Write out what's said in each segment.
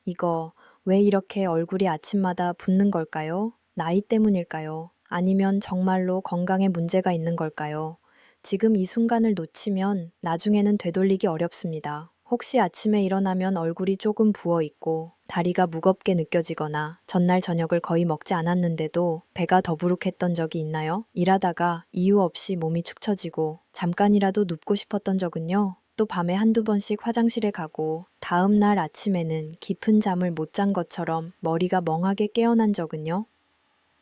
이거 왜 이렇게 얼굴이 아침마다 붓는 걸까요? 나이 때문일까요? 아니면 정말로 건강에 문제가 있는 걸까요? 지금 이 순간을 놓치면 나중에는 되돌리기 어렵습니다. 혹시 아침에 일어나면 얼굴이 조금 부어 있고 다리가 무겁게 느껴지거나 전날 저녁을 거의 먹지 않았는데도 배가 더부룩했던 적이 있나요? 일하다가 이유 없이 몸이 축 처지고 잠깐이라도 눕고 싶었던 적은요? 또 밤에 한두 번씩 화장실에 가고 다음 날 아침에는 깊은 잠을 못 잔 것처럼 머리가 멍하게 깨어난 적은요?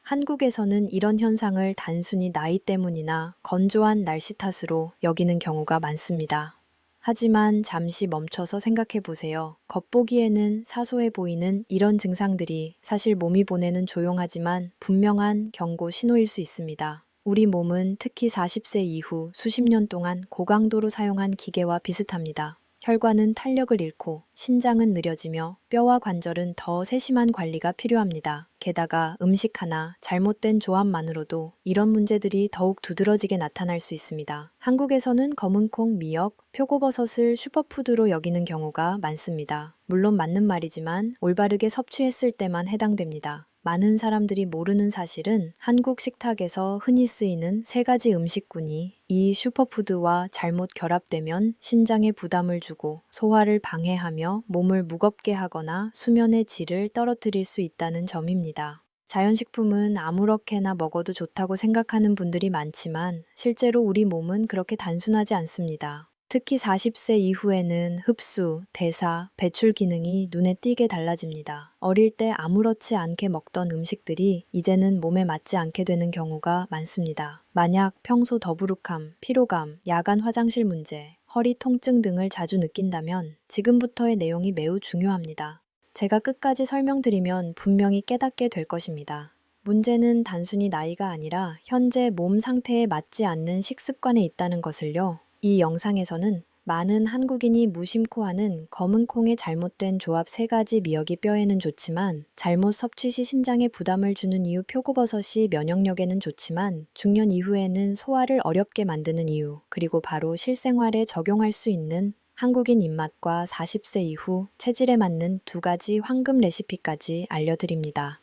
한국에서는 이런 현상을 단순히 나이 때문이나 건조한 날씨 탓으로 여기는 경우가 많습니다. 하지만 잠시 멈춰서 생각해 보세요. 겉보기에는 사소해 보이는 이런 증상들이 사실 몸이 보내는 조용하지만 분명한 경고 신호일 수 있습니다. 우리 몸은 특히 40세 이후 수십 년 동안 고강도로 사용한 기계와 비슷합니다. 혈관은 탄력을 잃고 신장은 느려지며 뼈와 관절은 더 세심한 관리가 필요합니다. 게다가 음식 하나 잘못된 조합만으로도 이런 문제들이 더욱 두드러지게 나타날 수 있습니다. 한국에서는 검은콩, 미역, 표고버섯을 슈퍼푸드로 여기는 경우가 많습니다. 물론 맞는 말이지만 올바르게 섭취했을 때만 해당됩니다. 많은 사람들이 모르는 사실은 한국 식탁에서 흔히 쓰이는 세 가지 음식군이 이 슈퍼푸드와 잘못 결합되면 신장에 부담을 주고 소화를 방해하며 몸을 무겁게 하거나 수면의 질을 떨어뜨릴 수 있다는 점입니다. 자연식품은 아무렇게나 먹어도 좋다고 생각하는 분들이 많지만 실제로 우리 몸은 그렇게 단순하지 않습니다. 특히 40세 이후에는 흡수, 대사, 배출 기능이 눈에 띄게 달라집니다. 어릴 때 아무렇지 않게 먹던 음식들이 이제는 몸에 맞지 않게 되는 경우가 많습니다. 만약 평소 더부룩함, 피로감, 야간 화장실 문제, 허리 통증 등을 자주 느낀다면 지금부터의 내용이 매우 중요합니다. 제가 끝까지 설명드리면 분명히 깨닫게 될 것입니다. 문제는 단순히 나이가 아니라 현재 몸 상태에 맞지 않는 식습관에 있다는 것을요. 이 영상에서는 많은 한국인이 무심코 하는 검은 콩의 잘못된 조합 3가지 미역이 뼈에는 좋지만 잘못 섭취 시 신장에 부담을 주는 이유 표고버섯이 면역력에는 좋지만 중년 이후에는 소화를 어렵게 만드는 이유 그리고 바로 실생활에 적용할 수 있는 한국인 입맛과 40세 이후 체질에 맞는 2가지 황금 레시피까지 알려드립니다.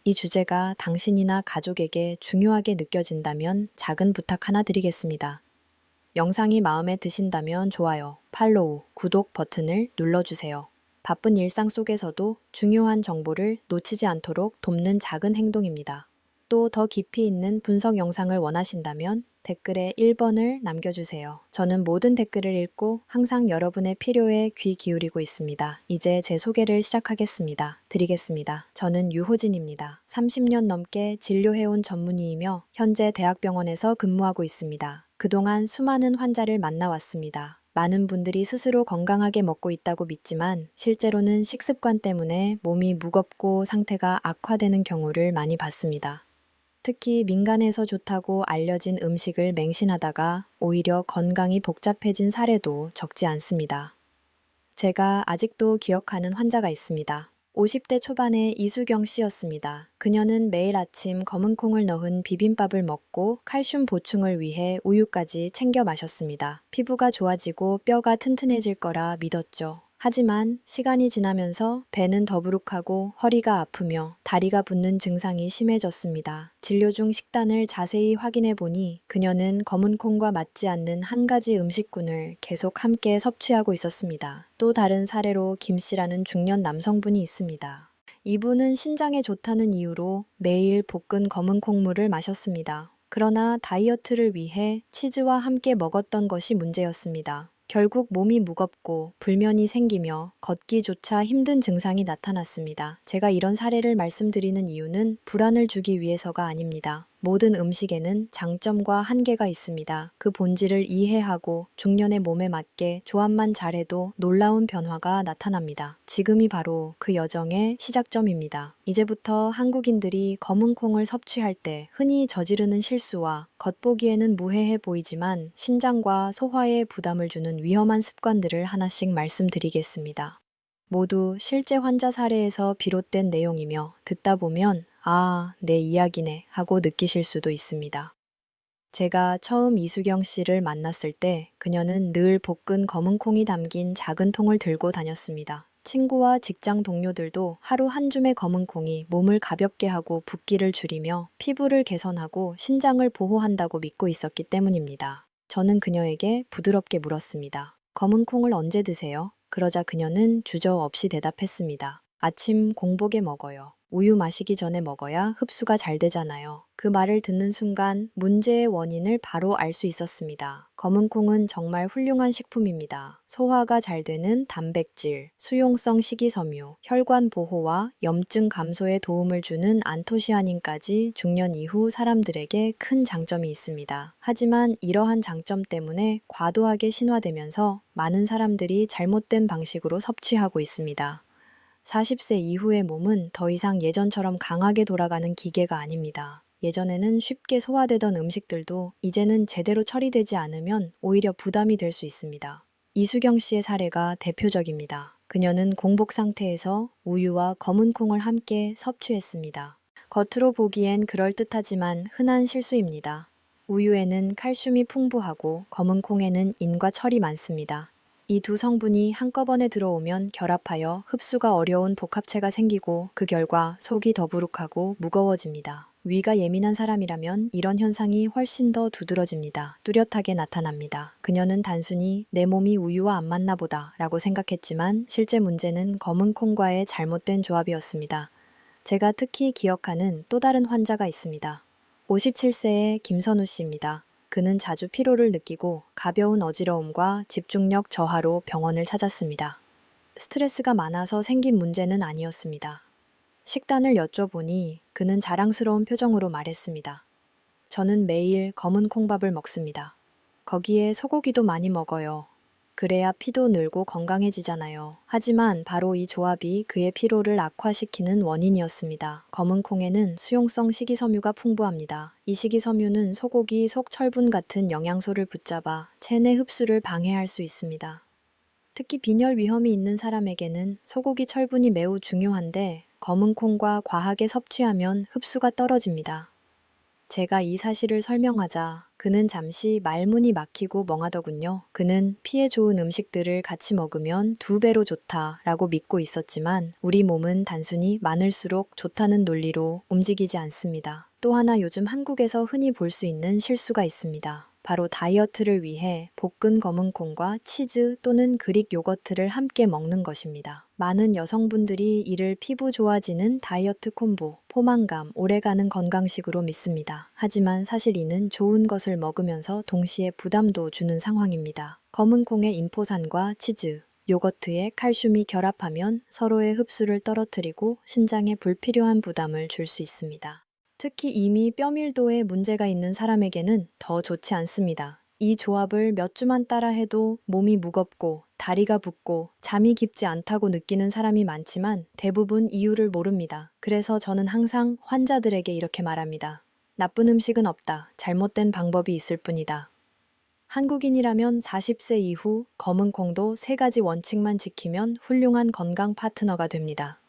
이 주제가 당신이나 가족에게 중요하게 느껴진다면 작은 부탁 하나 드리겠습니다. 영상이 마음에 드신다면 좋아요, 팔로우, 구독 버튼을 눌러주세요. 바쁜 일상 속에서도 중요한 정보를 놓치지 않도록 돕는 작은 행동입니다. 또 더 깊이 있는 분석 영상을 원하신다면 댓글에 1번을 남겨주세요. 저는 모든 댓글을 읽고 항상 여러분의 필요에 귀 기울이고 있습니다. 이제 제 소개를 드리겠습니다. 저는 유호진입니다. 30년 넘게 진료해온 전문의이며 현재 대학병원에서 근무하고 있습니다. 그동안 수많은 환자를 만나왔습니다. 많은 분들이 스스로 건강하게 먹고 있다고 믿지만 실제로는 식습관 때문에 몸이 무겁고 상태가 악화되는 경우를 많이 봤습니다. 특히 민간해서 좋다고 알려진 음식을 맹신하다가 오히려 건강이 복잡해진 사례도 적지 않습니다. 제가 아직도 기억하는 환자가 있습니다. 50대 초반의 이수경 씨였습니다. 그녀는 매일 아침 검은 콩을 넣은 비빔밥을 먹고 칼슘 보충을 위해 우유까지 챙겨 마셨습니다. 피부가 좋아지고 뼈가 튼튼해질 거라 믿었죠. 하지만 시간이 지나면서 배는 더부룩하고 허리가 아프며 다리가 붓는 증상이 심해졌습니다. 진료 중 식단을 자세히 확인해 보니 그녀는 검은 콩과 맞지 않는 한 가지 음식군을 계속 함께 섭취하고 있었습니다. 또 다른 사례로 김 씨라는 중년 남성분이 있습니다. 이분은 신장에 좋다는 이유로 매일 볶은 검은 콩물을 마셨습니다. 그러나 다이어트를 위해 치즈와 함께 먹었던 것이 문제였습니다. 결국 몸이 무겁고 불면이 생기며 걷기조차 힘든 증상이 나타났습니다. 제가 이런 사례를 말씀드리는 이유는 불안을 주기 위해서가 아닙니다. 모든 음식에는 장점과 한계가 있습니다. 그 본질을 이해하고 중년의 몸에 맞게 조합만 잘해도 놀라운 변화가 나타납니다. 지금이 바로 그 여정의 시작점입니다. 이제부터 한국인들이 검은 콩을 섭취할 때 흔히 저지르는 실수와 겉보기에는 무해해 보이지만 신장과 소화에 부담을 주는 위험한 습관들을 하나씩 말씀드리겠습니다. 모두 실제 환자 사례에서 비롯된 내용이며 듣다 보면 아, 내 이야기네 하고 느끼실 수도 있습니다. 제가 처음 이수경 씨를 만났을 때 그녀는 늘 볶은 검은 콩이 담긴 작은 통을 들고 다녔습니다. 친구와 직장 동료들도 하루 한 줌의 검은 콩이 몸을 가볍게 하고 붓기를 줄이며 피부를 개선하고 신장을 보호한다고 믿고 있었기 때문입니다. 저는 그녀에게 부드럽게 물었습니다. 검은 콩을 언제 드세요? 그러자 그녀는 주저없이 대답했습니다. 아침 공복에 먹어요. 우유 마시기 전에 먹어야 흡수가 잘 되잖아요. 그 말을 듣는 순간 문제의 원인을 바로 알 수 있었습니다. 검은 콩은 정말 훌륭한 식품입니다. 소화가 잘 되는 단백질, 수용성 식이섬유, 혈관 보호와 염증 감소에 도움을 주는 안토시아닌까지 중년 이후 사람들에게 큰 장점이 있습니다. 하지만 이러한 장점 때문에 과도하게 신화되면서 많은 사람들이 잘못된 방식으로 섭취하고 있습니다. 40세 이후의 몸은 더 이상 예전처럼 강하게 돌아가는 기계가 아닙니다. 예전에는 쉽게 소화되던 음식들도 이제는 제대로 처리되지 않으면 오히려 부담이 될 수 있습니다. 이수경 씨의 사례가 대표적입니다. 그녀는 공복 상태에서 우유와 검은 콩을 함께 섭취했습니다. 겉으로 보기엔 그럴듯하지만 흔한 실수입니다. 우유에는 칼슘이 풍부하고 검은 콩에는 인과 철이 많습니다. 이 두 성분이 한꺼번에 들어오면 결합하여 흡수가 어려운 복합체가 생기고 그 결과 속이 더부룩하고 무거워집니다. 위가 예민한 사람이라면 이런 현상이 훨씬 더 두드러집니다. 뚜렷하게 나타납니다. 그녀는 단순히 내 몸이 우유와 안 맞나 보다 라고 생각했지만 실제 문제는 검은 콩과의 잘못된 조합이었습니다. 제가 특히 기억하는 또 다른 환자가 있습니다. 57세의 김선우 씨입니다. 그는 자주 피로를 느끼고 가벼운 어지러움과 집중력 저하로 병원을 찾았습니다. 스트레스가 많아서 생긴 문제는 아니었습니다. 식단을 여쭤보니 그는 자랑스러운 표정으로 말했습니다. 저는 매일 검은 콩밥을 먹습니다. 거기에 소고기도 많이 먹어요. 그래야 피도 늘고 건강해지잖아요. 하지만 바로 이 조합이 그의 피로를 악화시키는 원인이었습니다. 검은 콩에는 수용성 식이섬유가 풍부합니다. 이 식이섬유는 소고기 속 철분 같은 영양소를 붙잡아 체내 흡수를 방해할 수 있습니다. 특히 빈혈 위험이 있는 사람에게는 소고기 철분이 매우 중요한데 검은 콩과 과하게 섭취하면 흡수가 떨어집니다. 제가 이 사실을 설명하자 그는 잠시 말문이 막히고 멍하더군요. 그는 피에 좋은 음식들을 같이 먹으면 2배로 좋다라고 믿고 있었지만 우리 몸은 단순히 많을수록 좋다는 논리로 움직이지 않습니다. 또 하나 요즘 한국에서 흔히 볼 수 있는 실수가 있습니다. 바로 다이어트를 위해 볶은 검은 콩과 치즈 또는 그릭 요거트를 함께 먹는 것입니다. 많은 여성분들이 이를 피부 좋아지는 다이어트 콤보, 포만감, 오래가는 건강식으로 믿습니다. 하지만 사실 이는 좋은 것을 먹으면서 동시에 부담도 주는 상황입니다. 검은 콩의 인포산과 치즈, 요거트에 칼슘이 결합하면 서로의 흡수를 떨어뜨리고 신장에 불필요한 부담을 줄 수 있습니다. 특히 이미 뼈밀도에 문제가 있는 사람에게는 더 좋지 않습니다. 이 조합을 몇 주만 따라 해도 몸이 무겁고 다리가 붓고 잠이 깊지 않다고 느끼는 사람이 많지만 대부분 이유를 모릅니다. 그래서 저는 항상 환자들에게 이렇게 말합니다. 나쁜 음식은 없다. 잘못된 방법이 있을 뿐이다. 한국인이라면 40세 이후 검은 콩도 3가지 원칙만 지키면 훌륭한 건강 파트너가 됩니다.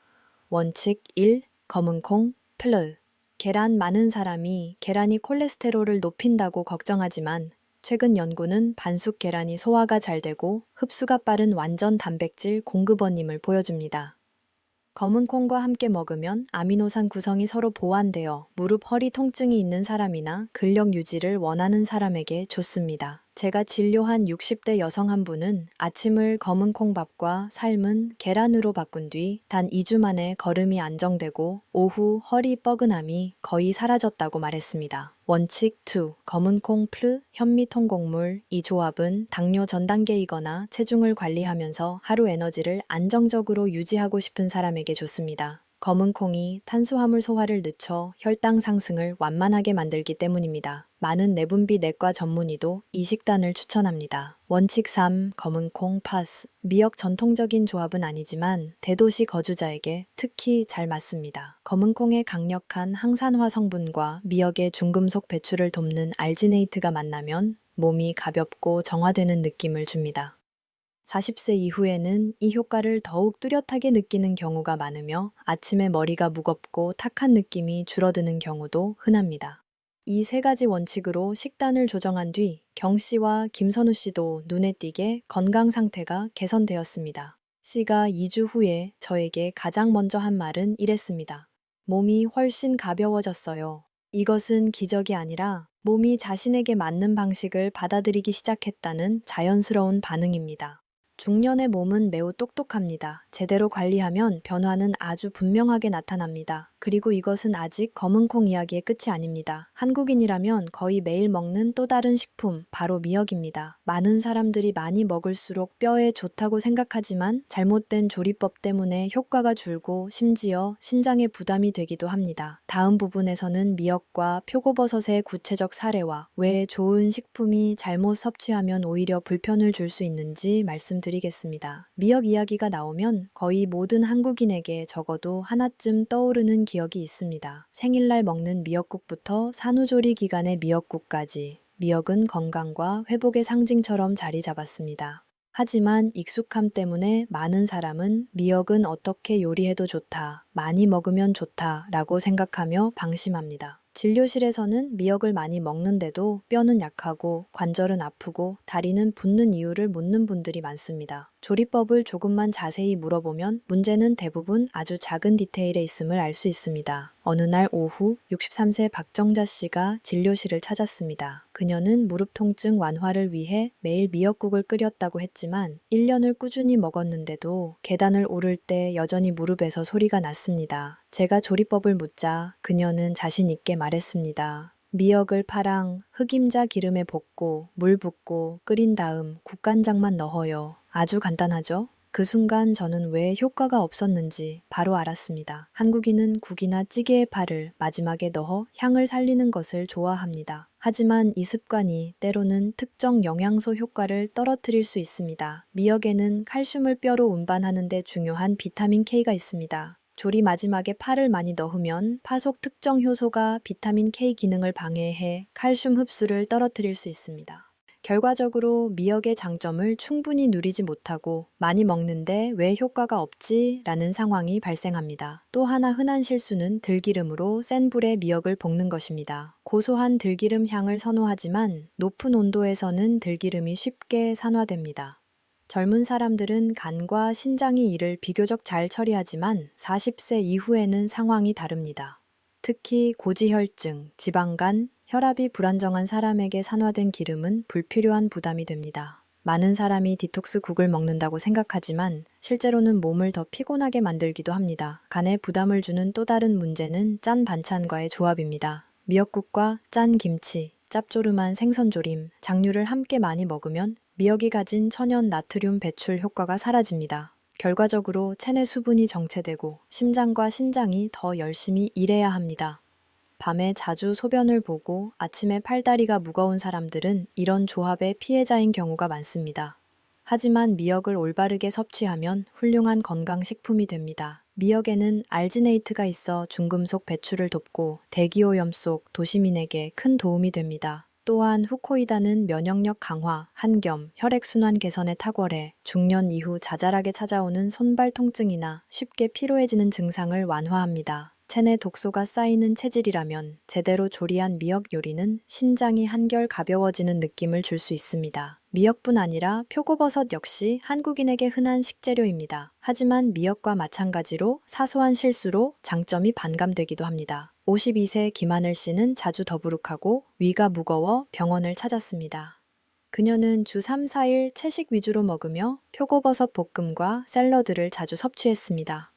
원칙 1. 검은 콩 플러 계란 많은 사람이 계란이 콜레스테롤을 높인다고 걱정하지만 최근 연구는 반숙 계란이 소화가 잘 되고 흡수가 빠른 완전 단백질 공급원임을 보여줍니다. 검은 콩과 함께 먹으면 아미노산 구성이 서로 보완되어 무릎 허리 통증이 있는 사람이나 근력 유지를 원하는 사람에게 좋습니다. 제가 진료한 60대 여성 한 분은 아침을 검은 콩밥과 삶은 계란으로 바꾼 뒤 단 2주 만에 걸음이 안정되고 오후 허리 뻐근함이 거의 사라졌다고 말했습니다. 원칙 2. 검은 콩 플 현미 통곡물. 이 조합은 당뇨 전 단계이거나 체중을 관리하면서 하루 에너지를 안정적으로 유지하고 싶은 사람에게 좋습니다. 검은 콩이 탄수화물 소화를 늦춰 혈당 상승을 완만하게 만들기 때문입니다. 많은 내분비 내과 전문의도 이 식단을 추천합니다. 원칙 3. 검은 콩 파스. 미역 전통적인 조합은 아니지만 대도시 거주자에게 특히 잘 맞습니다. 검은 콩의 강력한 항산화 성분과 미역의 중금속 배출을 돕는 알지네이트가 만나면 몸이 가볍고 정화되는 느낌을 줍니다. 40세 이후에는 이 효과를 더욱 뚜렷하게 느끼는 경우가 많으며 아침에 머리가 무겁고 탁한 느낌이 줄어드는 경우도 흔합니다. 이 3가지 원칙으로 식단을 조정한 뒤 경 씨와 김선우 씨도 눈에 띄게 건강 상태가 개선되었습니다. 씨가 2주 후에 저에게 가장 먼저 한 말은 이랬습니다. 몸이 훨씬 가벼워졌어요. 이것은 기적이 아니라 몸이 자신에게 맞는 방식을 받아들이기 시작했다는 자연스러운 반응입니다. 중년의 몸은 매우 똑똑합니다. 제대로 관리하면 변화는 아주 분명하게 나타납니다. 그리고 이것은 아직 검은콩 이야기의 끝이 아닙니다. 한국인이라면 거의 매일 먹는 또 다른 식품, 바로 미역입니다. 많은 사람들이 많이 먹을수록 뼈에 좋다고 생각하지만 잘못된 조리법 때문에 효과가 줄고 심지어 신장에 부담이 되기도 합니다. 다음 부분에서는 미역과 표고버섯의 구체적 사례와 왜 좋은 식품이 잘못 섭취하면 오히려 불편을 줄 수 있는지 말씀드리겠습니다. 미역 이야기가 나오면 거의 모든 한국인에게 적어도 하나쯤 떠오르는 기억이 있습니다. 생일날 먹는 미역국부터 산후조리 기간의 미역국까지 미역은 건강과 회복의 상징처럼 자리 잡았습니다. 하지만 익숙함 때문에 많은 사람은 미역은 어떻게 요리해도 좋다, 많이 먹으면 좋다 라고 생각하며 방심합니다. 진료실에서는 미역을 많이 먹는데도 뼈는 약하고 관절은 아프고 다리는 붓는 이유를 묻는 분들이 많습니다. 조리법을 조금만 자세히 물어보면 문제는 대부분 아주 작은 디테일에 있음을 알 수 있습니다. 어느 날 오후 63세 박정자 씨가 진료실을 찾았습니다. 그녀는 무릎 통증 완화를 위해 매일 미역국을 끓였다고 했지만 1년을 꾸준히 먹었는데도 계단을 오를 때 여전히 무릎에서 소리가 났습니다. 제가 조리법을 묻자 그녀는 자신 있게 말했습니다. 미역을 파랑 흑임자 기름에 볶고 물 붓고 끓인 다음 국간장만 넣어요. 아주 간단하죠? 그 순간 저는 왜 효과가 없었는지 바로 알았습니다. 한국인은 국이나 찌개의 파를 마지막에 넣어 향을 살리는 것을 좋아합니다. 하지만 이 습관이 때로는 특정 영양소 효과를 떨어뜨릴 수 있습니다. 미역에는 칼슘을 뼈로 운반하는 데 중요한 비타민 K가 있습니다. 조리 마지막에 파를 많이 넣으면 파 속 특정 효소가 비타민 K 기능을 방해해 칼슘 흡수를 떨어뜨릴 수 있습니다. 결과적으로 미역의 장점을 충분히 누리지 못하고 많이 먹는데 왜 효과가 없지? 라는 상황이 발생합니다. 또 하나 흔한 실수는 들기름으로 센 불에 미역을 볶는 것입니다. 고소한 들기름 향을 선호하지만 높은 온도에서는 들기름이 쉽게 산화됩니다. 젊은 사람들은 간과 신장이 이를 비교적 잘 처리하지만 40세 이후에는 상황이 다릅니다. 특히 고지혈증, 지방간, 혈압이 불안정한 사람에게 산화된 기름은 불필요한 부담이 됩니다. 많은 사람이 디톡스 국을 먹는다고 생각하지만 실제로는 몸을 더 피곤하게 만들기도 합니다. 간에 부담을 주는 또 다른 문제는 짠 반찬과의 조합입니다. 미역국과 짠 김치, 짭조름한 생선조림, 장류를 함께 많이 먹으면 미역이 가진 천연 나트륨 배출 효과가 사라집니다. 결과적으로 체내 수분이 정체되고 심장과 신장이 더 열심히 일해야 합니다. 밤에 자주 소변을 보고 아침에 팔다리가 무거운 사람들은 이런 조합의 피해자인 경우가 많습니다. 하지만 미역을 올바르게 섭취하면 훌륭한 건강식품이 됩니다. 미역에는 알지네이트가 있어 중금속 배출을 돕고 대기오염 속 도시민에게 큰 도움이 됩니다. 또한 후코이다는 면역력 강화, 한겸, 혈액순환 개선에 탁월해 중년 이후 자잘하게 찾아오는 손발 통증이나 쉽게 피로해지는 증상을 완화합니다. 체내 독소가 쌓이는 체질이라면 제대로 조리한 미역 요리는 신장이 한결 가벼워지는 느낌을 줄 수 있습니다. 미역뿐 아니라 표고버섯 역시 한국인에게 흔한 식재료입니다. 하지만 미역과 마찬가지로 사소한 실수로 장점이 반감되기도 합니다. 52세 김하늘 씨는 자주 더부룩하고 위가 무거워 병원을 찾았습니다. 그녀는 주 3, 4일 채식 위주로 먹으며 표고버섯 볶음과 샐러드를 자주 섭취했습니다.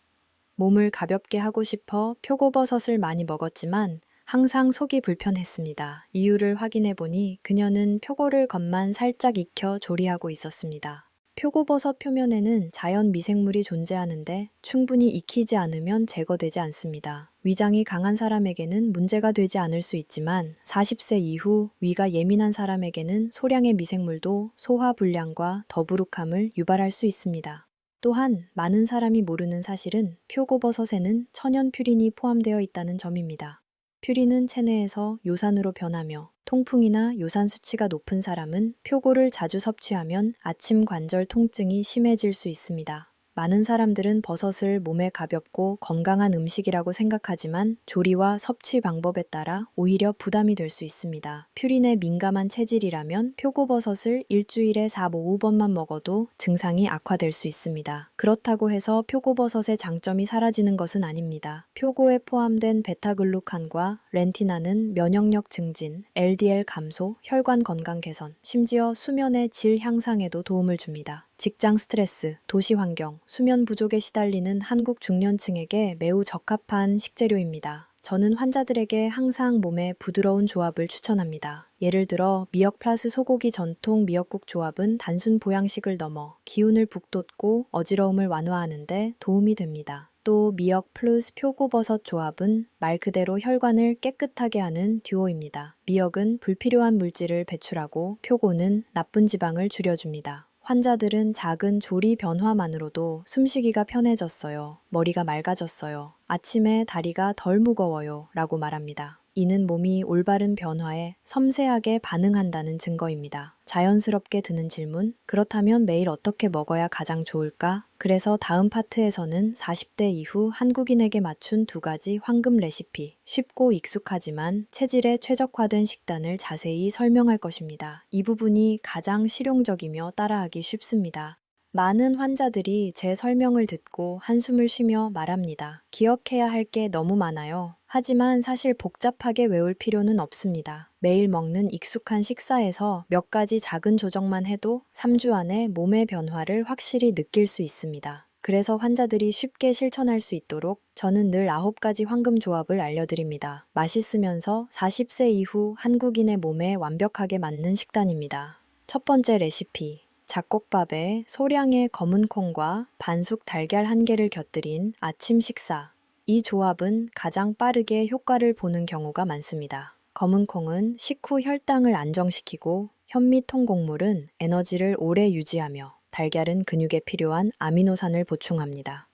몸을 가볍게 하고 싶어 표고버섯을 많이 먹었지만 항상 속이 불편했습니다. 이유를 확인해 보니 그녀는 표고를 겉만 살짝 익혀 조리하고 있었습니다. 표고버섯 표면에는 자연 미생물이 존재하는데 충분히 익히지 않으면 제거되지 않습니다. 위장이 강한 사람에게는 문제가 되지 않을 수 있지만 40세 이후 위가 예민한 사람에게는 소량의 미생물도 소화불량과 더부룩함을 유발할 수 있습니다. 또한 많은 사람이 모르는 사실은 표고버섯에는 천연퓨린이 포함되어 있다는 점입니다. 퓨린은 체내에서 요산으로 변하며 통풍이나 요산 수치가 높은 사람은 표고를 자주 섭취하면 아침 관절 통증이 심해질 수 있습니다. 많은 사람들은 버섯을 몸에 가볍고 건강한 음식이라고 생각하지만 조리와 섭취 방법에 따라 오히려 부담이 될 수 있습니다. 퓨린에 민감한 체질이라면 표고버섯을 일주일에 4, 5번만 먹어도 증상이 악화될 수 있습니다. 그렇다고 해서 표고버섯의 장점이 사라지는 것은 아닙니다. 표고에 포함된 베타글루칸과 렌티나는 면역력 증진, LDL 감소, 혈관 건강 개선, 심지어 수면의 질 향상에도 도움을 줍니다. 직장 스트레스, 도시 환경, 수면 부족에 시달리는 한국 중년층에게 매우 적합한 식재료입니다. 저는 환자들에게 항상 몸에 부드러운 조합을 추천합니다. 예를 들어 미역 플러스 소고기 전통 미역국 조합은 단순 보양식을 넘어 기운을 북돋고 어지러움을 완화하는 데 도움이 됩니다. 또 미역 플러스 표고버섯 조합은 말 그대로 혈관을 깨끗하게 하는 듀오입니다. 미역은 불필요한 물질을 배출하고 표고는 나쁜 지방을 줄여줍니다. 환자들은 작은 조리 변화만으로도 숨쉬기가 편해졌어요. 머리가 맑아졌어요. 아침에 다리가 덜 무거워요. 라고 말합니다. 이는 몸이 올바른 변화에 섬세하게 반응한다는 증거입니다. 자연스럽게 드는 질문, 그렇다면 매일 어떻게 먹어야 가장 좋을까? 그래서 다음 파트에서는 40대 이후 한국인에게 맞춘 2가지 황금 레시피, 쉽고 익숙하지만 체질에 최적화된 식단을 자세히 설명할 것입니다. 이 부분이 가장 실용적이며 따라하기 쉽습니다. 많은 환자들이 제 설명을 듣고 한숨을 쉬며 말합니다. 기억해야 할 게 너무 많아요. 하지만 사실 복잡하게 외울 필요는 없습니다. 매일 먹는 익숙한 식사에서 몇 가지 작은 조정만 해도 3주 안에 몸의 변화를 확실히 느낄 수 있습니다. 그래서 환자들이 쉽게 실천할 수 있도록 저는 늘 9가지 황금 조합을 알려드립니다. 맛있으면서 40세 이후 한국인의 몸에 완벽하게 맞는 식단입니다. 첫 번째 레시피. 잡곡밥에 소량의 검은 콩과 반숙 달걀 1개를 곁들인 아침 식사. 이 조합은 가장 빠르게 효과를 보는 경우가 많습니다. 검은 콩은 식후 혈당을 안정시키고 현미 통곡물은 에너지를 오래 유지하며 달걀은 근육에 필요한 아미노산을 보충합니다.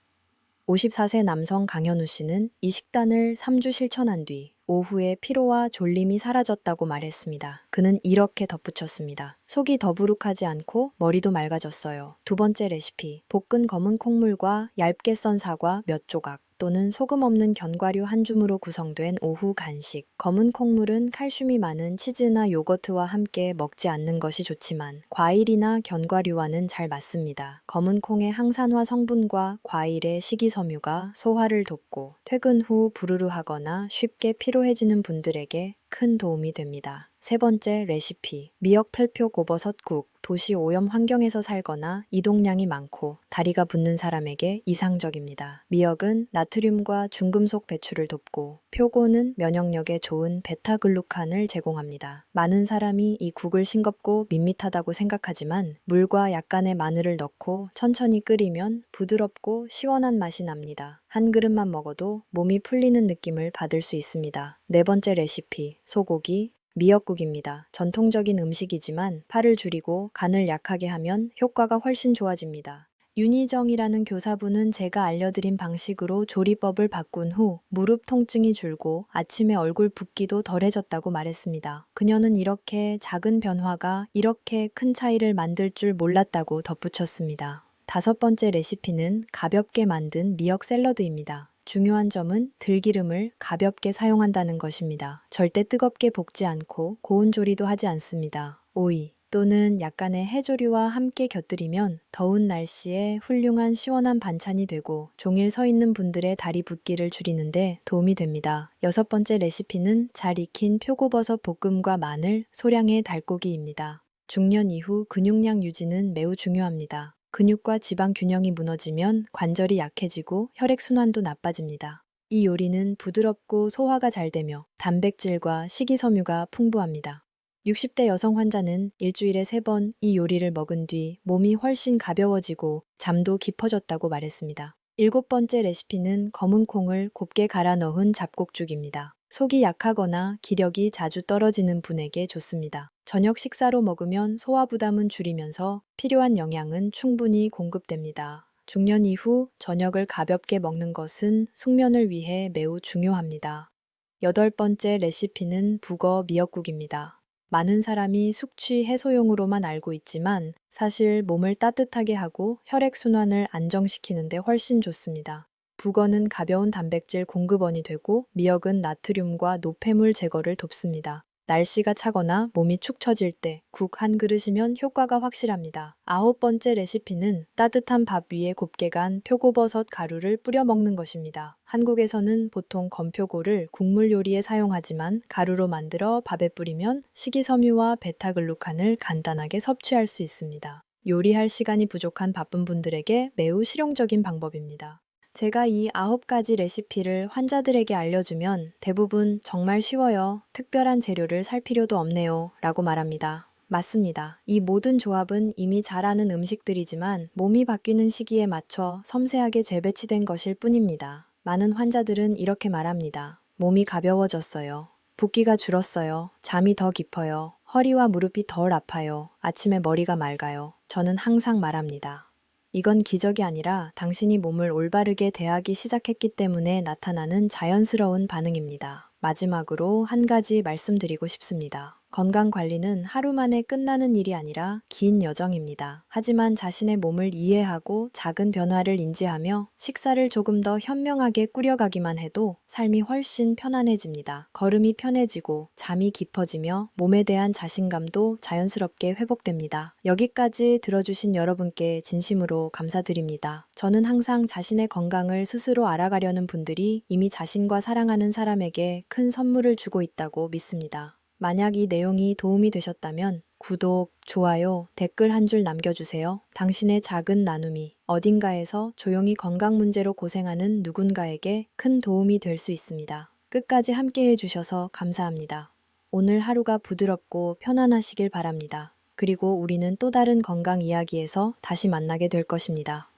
54세 남성 강현우 씨는 이 식단을 3주 실천한 뒤 오후에 피로와 졸림이 사라졌다고 말했습니다. 그는 이렇게 덧붙였습니다. 속이 더부룩하지 않고 머리도 맑아졌어요. 두 번째 레시피, 볶은 검은 콩물과 얇게 썬 사과 몇 조각 또는 소금 없는 견과류 한 줌으로 구성된 오후 간식. 검은 콩물은 칼슘이 많은 치즈나 요거트와 함께 먹지 않는 것이 좋지만 과일이나 견과류와는 잘 맞습니다. 검은 콩의 항산화 성분과 과일의 식이섬유가 소화를 돕고 퇴근 후 부르르하거나 쉽게 피로해지는 분들에게 큰 도움이 됩니다. 세 번째 레시피, 미역 팔표 고버섯국. 도시 오염 환경에서 살거나 이동량이 많고 다리가 붓는 사람에게 이상적입니다. 미역은 나트륨과 중금속 배출을 돕고 표고는 면역력에 좋은 베타글루칸을 제공합니다. 많은 사람이 이 국을 싱겁고 밋밋하다고 생각하지만 물과 약간의 마늘을 넣고 천천히 끓이면 부드럽고 시원한 맛이 납니다. 한 그릇만 먹어도 몸이 풀리는 느낌을 받을 수 있습니다. 네 번째 레시피, 소고기, 미역국입니다. 전통적인 음식이지만 팔을 줄이고 간을 약하게 하면 효과가 훨씬 좋아집니다. 윤희정이라는 교사분은 제가 알려드린 방식으로 조리법을 바꾼 후 무릎 통증이 줄고 아침에 얼굴 붓기도 덜해졌다고 말했습니다. 그녀는 이렇게 작은 변화가 이렇게 큰 차이를 만들 줄 몰랐다고 덧붙였습니다. 다섯 번째 레시피는 가볍게 만든 미역 샐러드입니다. 중요한 점은 들기름을 가볍게 사용한다는 것입니다. 절대 뜨겁게 볶지 않고 고온 조리도 하지 않습니다. 오이 또는 약간의 해조류와 함께 곁들이면 더운 날씨에 훌륭한 시원한 반찬이 되고 종일 서 있는 분들의 다리 붓기를 줄이는데 도움이 됩니다. 여섯 번째 레시피는 잘 익힌 표고버섯 볶음과 마늘, 소량의 달고기입니다. 중년 이후 근육량 유지는 매우 중요합니다. 근육과 지방 균형이 무너지면 관절이 약해지고 혈액순환도 나빠집니다. 이 요리는 부드럽고 소화가 잘 되며 단백질과 식이섬유가 풍부합니다. 60대 여성 환자는 일주일에 3번 이 요리를 먹은 뒤 몸이 훨씬 가벼워지고 잠도 깊어졌다고 말했습니다. 일곱 번째 레시피는 검은 콩을 곱게 갈아 넣은 잡곡죽입니다. 속이 약하거나 기력이 자주 떨어지는 분에게 좋습니다. 저녁 식사로 먹으면 소화 부담은 줄이면서 필요한 영양은 충분히 공급됩니다. 중년 이후 저녁을 가볍게 먹는 것은 숙면을 위해 매우 중요합니다. 여덟 번째 레시피는 북어 미역국입니다. 많은 사람이 숙취 해소용으로만 알고 있지만 사실 몸을 따뜻하게 하고 혈액순환을 안정시키는데 훨씬 좋습니다. 북어는 가벼운 단백질 공급원이 되고 미역은 나트륨과 노폐물 제거를 돕습니다. 날씨가 차거나 몸이 축 처질 때 국 한 그릇이면 효과가 확실합니다. 9번째 레시피는 따뜻한 밥 위에 곱게 간 표고버섯 가루를 뿌려 먹는 것입니다. 한국에서는 보통 건표고를 국물 요리에 사용하지만 가루로 만들어 밥에 뿌리면 식이섬유와 베타글루칸을 간단하게 섭취할 수 있습니다. 요리할 시간이 부족한 바쁜 분들에게 매우 실용적인 방법입니다. 제가 이 9가지 레시피를 환자들에게 알려주면 대부분 정말 쉬워요. 특별한 재료를 살 필요도 없네요. 라고 말합니다. 맞습니다. 이 모든 조합은 이미 잘 아는 음식들이지만 몸이 바뀌는 시기에 맞춰 섬세하게 재배치된 것일 뿐입니다. 많은 환자들은 이렇게 말합니다. 몸이 가벼워졌어요. 붓기가 줄었어요. 잠이 더 깊어요. 허리와 무릎이 덜 아파요. 아침에 머리가 맑아요. 저는 항상 말합니다. 이건 기적이 아니라 당신이 몸을 올바르게 대하기 시작했기 때문에 나타나는 자연스러운 반응입니다. 마지막으로 한 가지 말씀드리고 싶습니다. 건강 관리는 하루 만에 끝나는 일이 아니라 긴 여정입니다. 하지만 자신의 몸을 이해하고 작은 변화를 인지하며 식사를 조금 더 현명하게 꾸려가기만 해도 삶이 훨씬 편안해집니다. 걸음이 편해지고 잠이 깊어지며 몸에 대한 자신감도 자연스럽게 회복됩니다. 여기까지 들어주신 여러분께 진심으로 감사드립니다. 저는 항상 자신의 건강을 스스로 알아가려는 분들이 이미 자신과 사랑하는 사람에게 큰 선물을 주고 있다고 믿습니다. 만약 이 내용이 도움이 되셨다면 구독, 좋아요, 댓글 한 줄 남겨주세요. 당신의 작은 나눔이 어딘가에서 조용히 건강 문제로 고생하는 누군가에게 큰 도움이 될 수 있습니다. 끝까지 함께 해주셔서 감사합니다. 오늘 하루가 부드럽고 편안하시길 바랍니다. 그리고 우리는 또 다른 건강 이야기에서 다시 만나게 될 것입니다.